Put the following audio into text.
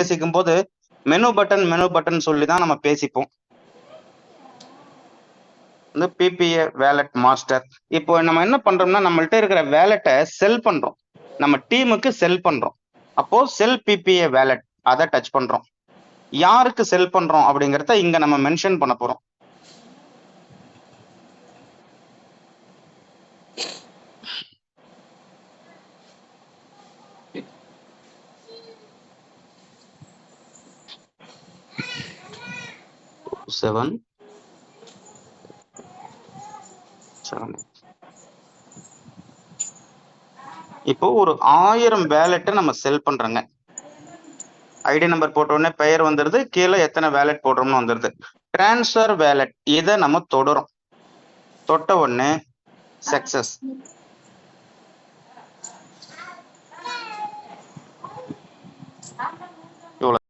பேசிக்கும் போது menu button சொல்லி தான் நம்ம பேசிப்போம். இந்த பிபிஏ வேலட் மாஸ்டர். இப்போ நம்ம என்ன பண்றோம்னா நம்மள்ட்ட இருக்கிற வேலட்டை செல் பண்றோம். நம்ம டீமுக்கு செல் பண்றோம். அப்போ செல் பிபிஏ வேலட் அதை டச் பண்றோம். யாருக்கு செல் பண்றோம் அப்படிங்கறத இங்க நம்ம மென்ஷன் பண்ண போறோம். செவன் இப்போ ஒரு 1000 வேலெட்டை நம்ம செல் பண்றோங்க. ஐடி நம்பர் போட்ட உடனே பெயர் வந்துருது, கீழே எத்தனை வேலெட் போடுறோம்னு வந்துருது. டிரான்ஸ்ஃபர் வேலெட் இதை நம்ம தொடுறோம். தொட்ட உடனே சக்சஸ்.